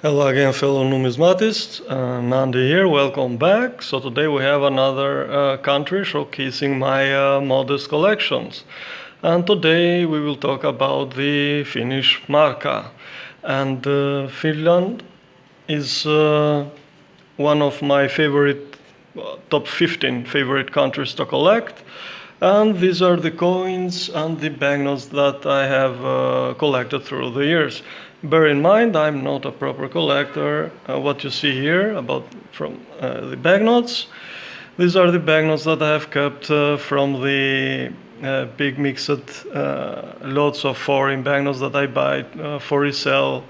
Hello again, fellow numismatists. Nandi here, welcome back. So today we have another country showcasing my modest collections. And today we will talk about the Finnish marka. And Finland is one of my favorite, top 15 favorite countries to collect. And these are the coins and the banknotes that I have collected through the years. Bear in mind, I'm not a proper collector. What you see here about from the banknotes, these are the banknotes that I have kept from the big mixed lots of foreign banknotes that I buy for resell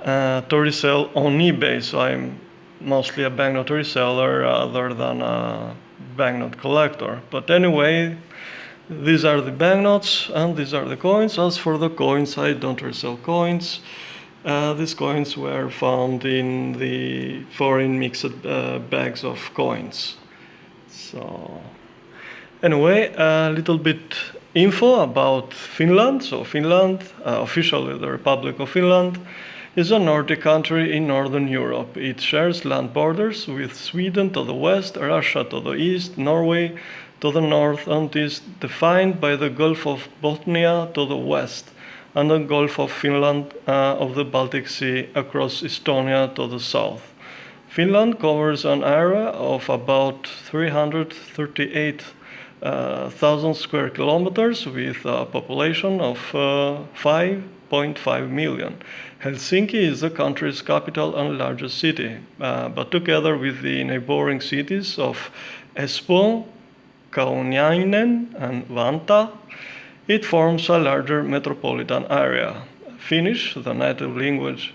to resell on eBay. So I'm mostly a banknote reseller rather than a banknote collector. But anyway, these are the banknotes and these are the coins. As for the coins, I don't resell coins. These coins were found in the foreign mixed bags of coins. So anyway, a little bit info about Finland. So Finland, officially the Republic of Finland, is a Nordic country in Northern Europe. It shares land borders with Sweden to the west, Russia to the east, Norway to the north, and is defined by the Gulf of Bothnia to the west, and the Gulf of Finland of the Baltic Sea across Estonia to the south. Finland covers an area of about 338,000 square kilometers with a population of 5.5 million. Helsinki is the country's capital and largest city, but together with the neighboring cities of Espoo, Kauniainen, and Vantaa, it forms a larger metropolitan area. Finnish, the native language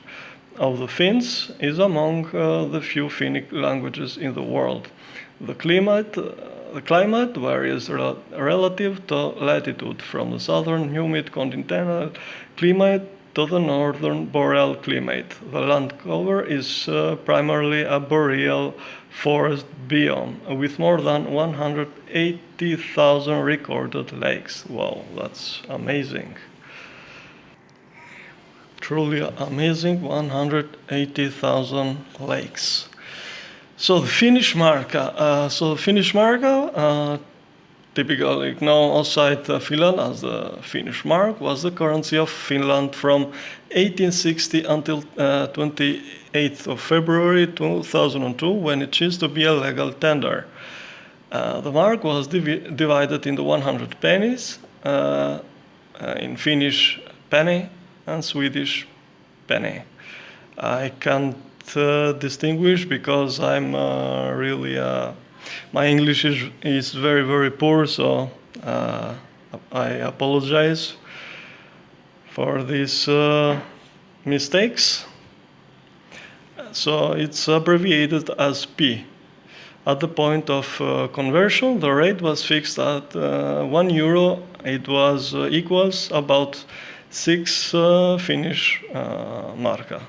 of the Finns, is among the few Finnic languages in the world. The climate varies relative to latitude, from the southern humid continental climate to the northern boreal climate. The land cover is primarily a boreal forest biome with more than 180,000 recorded lakes. Wow, that's amazing. Truly amazing, 180,000 lakes. So the Finnish marka. Typically known outside Finland as the Finnish mark, was the currency of Finland from 1860 until 28th of February 2002, when it ceased to be a legal tender. The mark was divided into 100 pennies in Finnish penny and Swedish penny. I can't distinguish because I'm really my English is very, very poor, so I apologize for these mistakes. So it's abbreviated as P. At the point of conversion, the rate was fixed at €1. It was equals about 6 Finnish marka.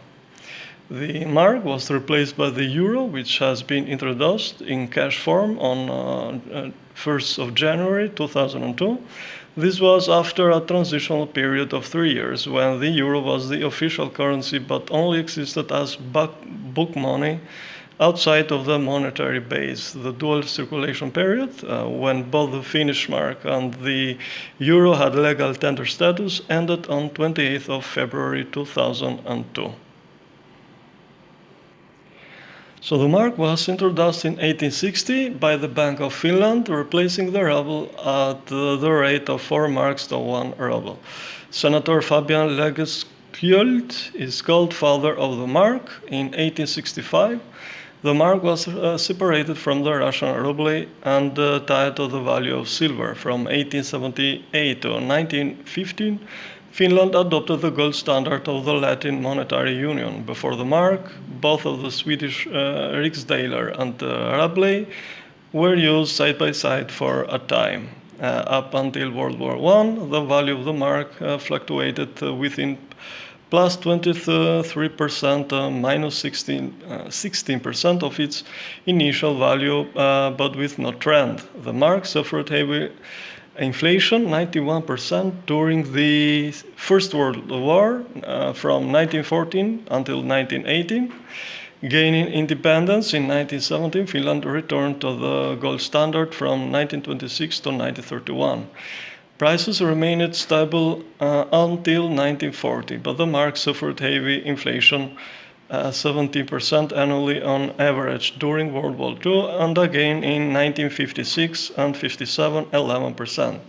The mark was replaced by the euro, which has been introduced in cash form on 1st of January 2002. This was after a transitional period of 3 years, when the euro was the official currency but only existed as book money outside of the monetary base. The dual circulation period, when both the Finnish mark and the euro had legal tender status, ended on 28th of February 2002. So the mark was introduced in 1860 by the Bank of Finland, replacing the ruble at the rate of 4 marks to 1 ruble. Senator Fabian Lagerskiöld is called father of the mark. In 1865, the mark was separated from the Russian ruble and tied to the value of silver. From 1878 to 1915, Finland adopted the gold standard of the Latin Monetary Union. Before the mark, both of the Swedish riksdaler and the ruble were used side by side for a time. Up until World War I, the value of the mark fluctuated within plus 23%, minus 16% of its initial value, but with no trend. The mark suffered heavy inflation 91% during the First World War from 1914 until 1918. Gaining independence in 1917, Finland returned to the gold standard from 1926 to 1931. Prices remained stable until 1940, but the mark suffered heavy inflation, 17% annually on average during World War II, and again in 1956 and 57, 11%.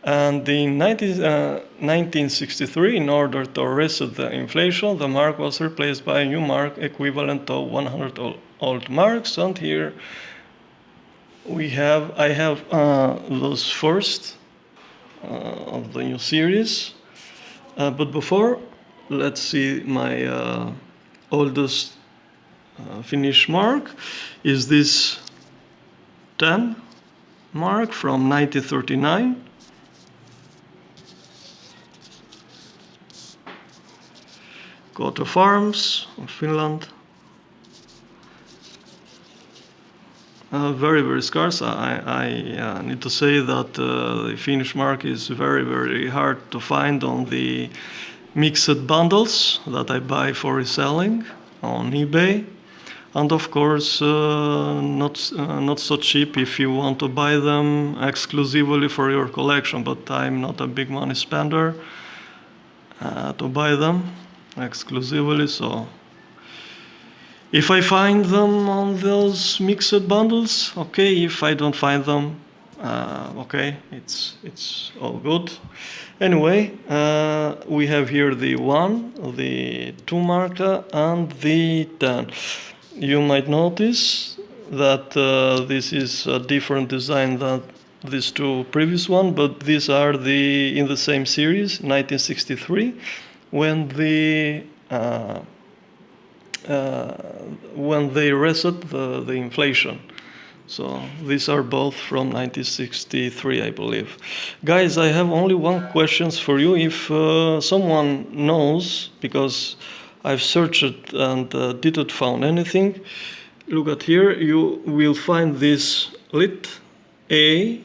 And in 1963, in order to reset the inflation, the mark was replaced by a new mark equivalent to 100 old marks. And here I have those first of the new series. But before, let's see my oldest Finnish mark is this 10 mark from 1939. Coat of Arms of Finland. Very, very scarce. I need to say that the Finnish mark is very, very hard to find on the mixed bundles that I buy for reselling on eBay. And of course, not so cheap if you want to buy them exclusively for your collection, but I'm not a big money spender to buy them exclusively, so if I find them on those mixed bundles, okay. If I don't find them, okay, it's all good. Anyway, we have here the 1, the 2 marker, and the 10. You might notice that this is a different design than these two previous one, but these are in the same series, 1963. When they reset the inflation. So these are both from 1963, I believe. Guys, I have only one question for you. If someone knows, because I've searched and didn't find anything, look at here, you will find this lit A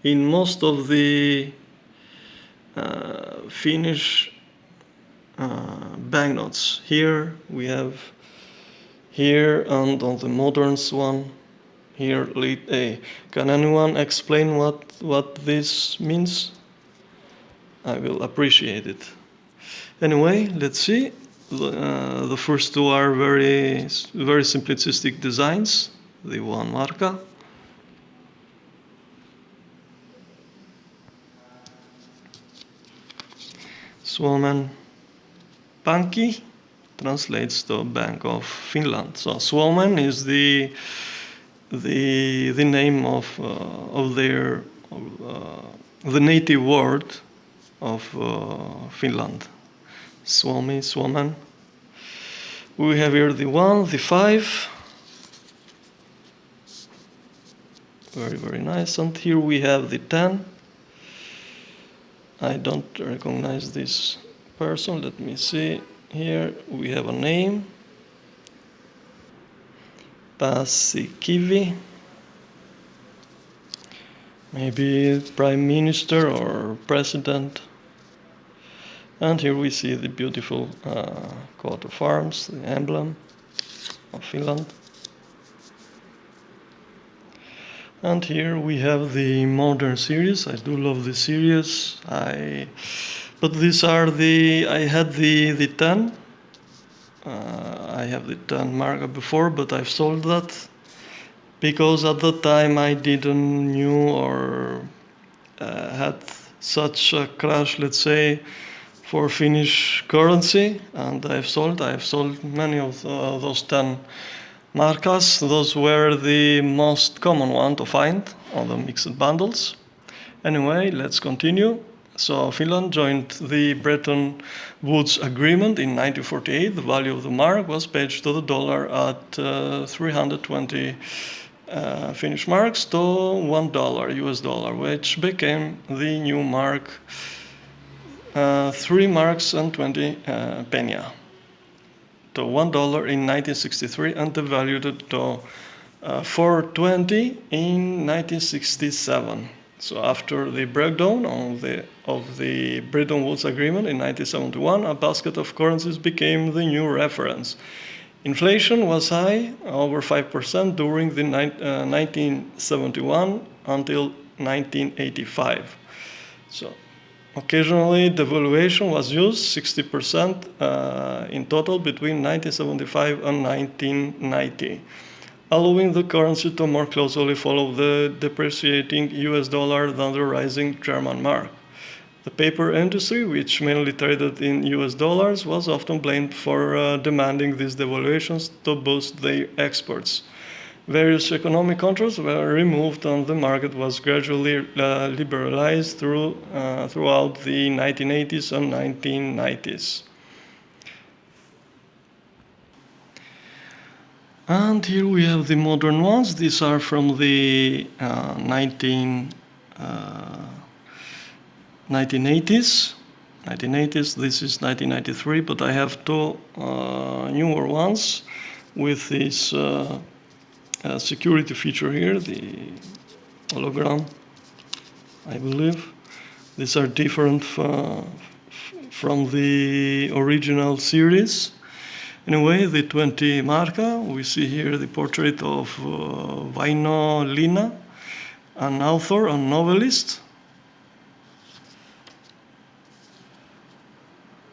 in most of the Finnish banknotes. Here we have here, and on the moderns one here, lit A. Can anyone explain what this means? I will appreciate it. Anyway, let's see. The first two are very simplistic designs. The 1 marka. Suomen Pankki translates to Bank of Finland. So Suomen is the name of their the native word of Finland. Suomen. We have here the 1, the 5. Very, very nice. And here we have the 10. I don't recognize this person. Let me see. Here we have a name. Paasikivi. Maybe Prime Minister or President. And here we see the beautiful coat of arms, the emblem of Finland. And here we have the modern series. I do love this series. But these are I had the 10. I have the 10 mark before, but I've sold that because at the time I didn't knew or had such a crash, let's say, for Finnish currency, and I've sold many of those 10 markas. Those were the most common one to find on the mixed bundles. Anyway, let's continue. So Finland joined the Bretton Woods Agreement in 1948. The value of the mark was pegged to the dollar at 320 Finnish marks to $1 US dollar, which became the new mark, 3 marks and 20 penny to $1 in 1963 and devalued to 4.20 in 1967. So after the breakdown of the Bretton Woods Agreement in 1971, a basket of currencies became the new reference. Inflation was high, over 5% during the 1971 until 1985. So occasionally devaluation was used, 60% in total between 1975 and 1990, allowing the currency to more closely follow the depreciating US dollar than the rising German mark. The paper industry, which mainly traded in US dollars, was often blamed for demanding these devaluations to boost their exports. Various economic controls were removed and the market was gradually liberalized throughout the 1980s and 1990s. And here we have the modern ones. These are from the 1980s. This is 1993, but I have two newer ones with this security feature here, the hologram, I believe. These are different from the original series. Anyway, the 20 marca, we see here the portrait of Vaino Lina, an author and novelist.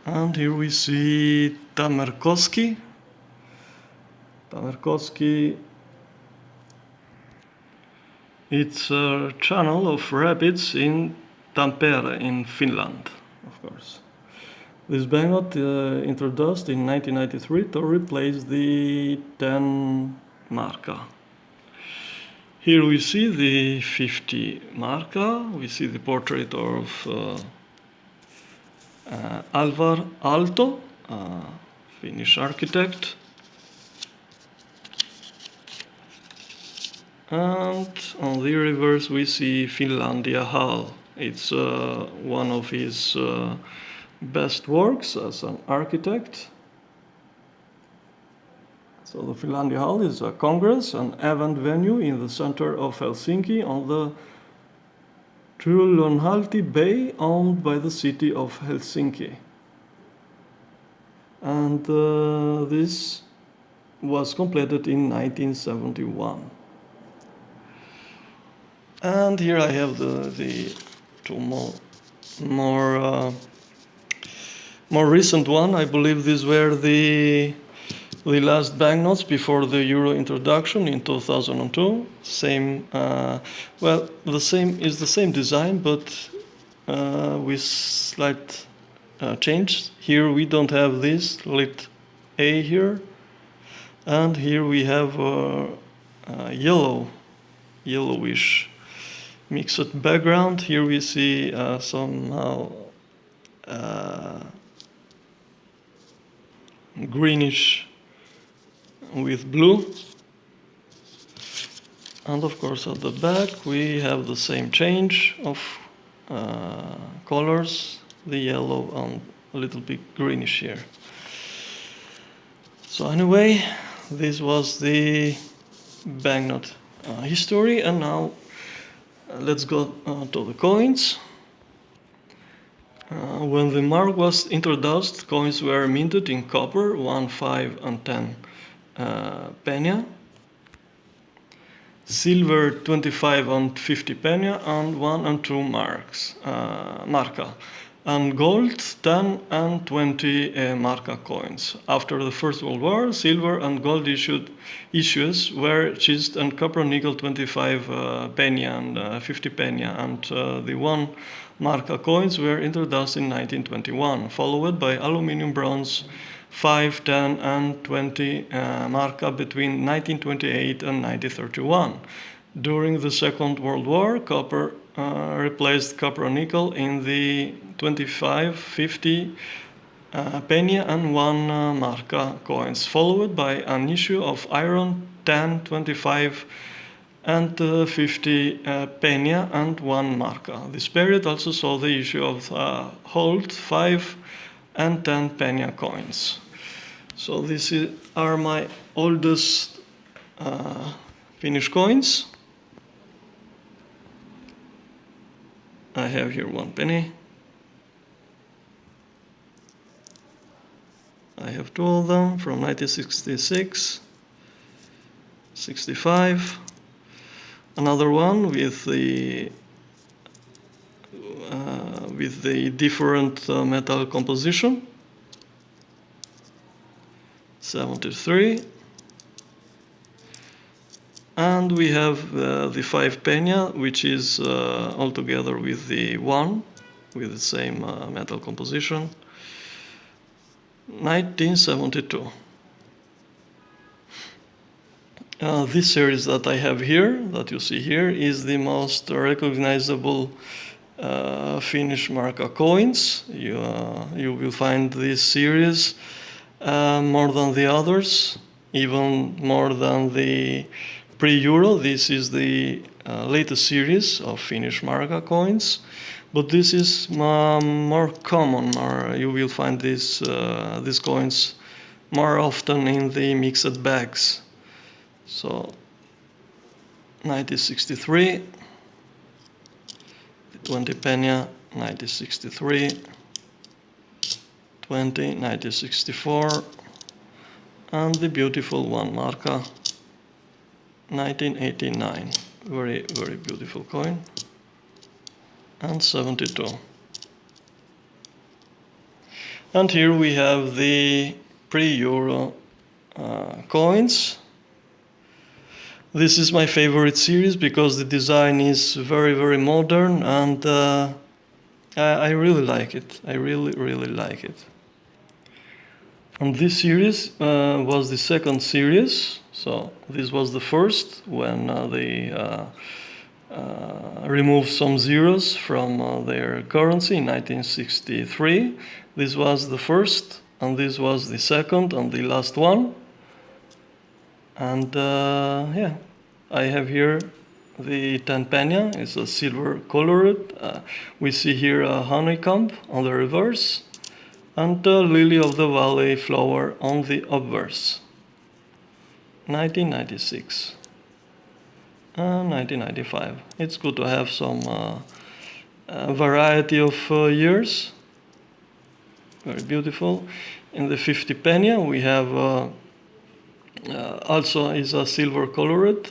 And here we see Tamerkoski. It's a channel of rapids in Tampere in Finland, of course. This banknote introduced in 1993 to replace the 10 marca. Here we see the 50 marca. We see the portrait of Alvar Aalto, a Finnish architect. And on the reverse we see Finlandia Hall. It's one of his best works as an architect. So the Finlandia Hall is a congress and event venue in the center of Helsinki on the Tyylönhalti Bay, owned by the city of Helsinki. And this was completed in 1971. And here I have the two more recent one. I believe these were the last banknotes before the euro introduction in 2002. Same, the same design, but with slight change. Here we don't have this lit A here, and here we have yellowish mixed background. Here we see somehow greenish with blue, and of course at the back we have the same change of colors, the yellow and a little bit greenish here. So anyway, this was the banknote history, and now let's go to the coins. When the mark was introduced, coins were minted in copper, 1, 5 and 10 penny, silver 25 and 50 penny, and 1 and 2 marca, and gold 10 and 20 marca coins. After the First World War, silver and gold issues were chiseled, and copper nickel 25 penny and 50 penny, and the 1 marca coins were introduced in 1921, followed by aluminum bronze 5, 10 and 20 marca between 1928 and 1931. During the Second World War, copper replaced copper and nickel in the 25, 50 penny and 1 marca coins, followed by an issue of iron 10, 25 and 50 penny and 1 marca. This period also saw the issue of Holt 5 and 10 penny coins. So these are my oldest Finnish coins. I have here 1 penny. I have 2 of them from 1966, 65. Another one with the different metal composition, 73. And we have the 5 pena, which is altogether with the 1, with the same metal composition, 1972. This series that I have here, that you see here, is the most recognizable Finnish marka coins. You will find this series more than the others, even more than the pre-euro. This is the latest series of Finnish marka coins, but this is more common. You will find these coins more often in the mixed bags. So 1963, 20 pena, 1963, 1964, and the beautiful 1 marka, 1989. Very, very beautiful coin. And 72. And here we have the pre-euro coins. This is my favorite series because the design is very, very modern, and I really like it. I really, really like it. And this series was the second series. So this was the first when they removed some zeros from their currency in 1963. This was the first, and this was the second and the last one. And yeah, I have here the 10 pena. It's a silver colored. We see here a honeycomb on the reverse and a lily of the valley flower on the obverse. 1996 and 1995. It's good to have some variety of years. Very beautiful. In the 50 pena we have also is a silver colored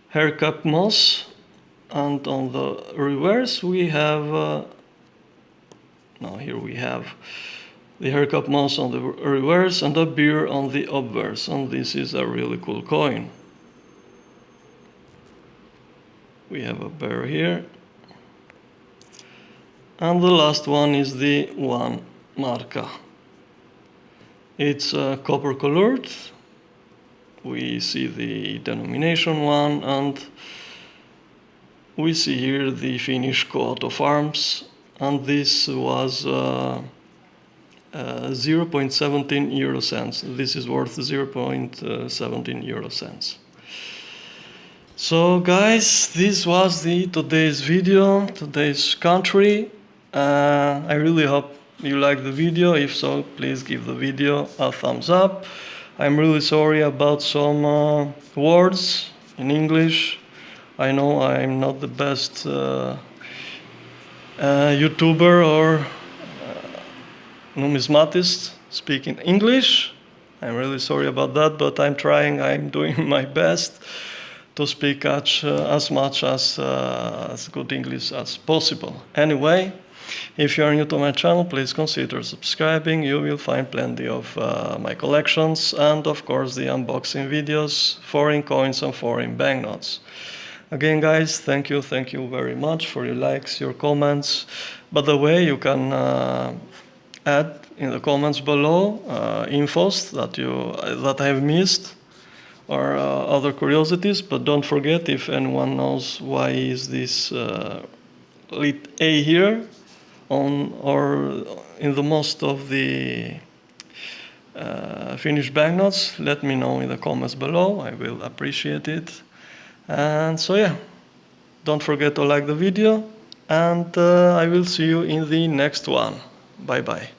haircut moss, and on the reverse we have here we have the haircut moss on the reverse and a beer on the obverse, and this is a really cool coin. We have a bear here, and the last one is the 1 marka. It's copper colored. We see the denomination 1, and we see here the Finnish coat of arms, and this was 0.17 euro cents. This is worth 0.17 euro cents. So guys, this was today's video, today's country. I really hope you liked the video. If so, please give the video a thumbs up. I'm really sorry about some words in English. I know I'm not the best YouTuber or numismatist speaking English. I'm really sorry about that, but I'm trying, I'm doing my best to speak as much as good English as possible. Anyway, if you are new to my channel, please consider subscribing. You will find plenty of my collections and of course the unboxing videos, foreign coins and foreign banknotes. Again guys, thank you very much for your likes, your comments. By the way, you can add in the comments below infos that I have missed or other curiosities, but don't forget, if anyone knows why is this lit A here on or in the most of the Finnish banknotes, let me know in the comments below. I will appreciate it. And so yeah, don't forget to like the video, and I will see you in the next one. Bye bye.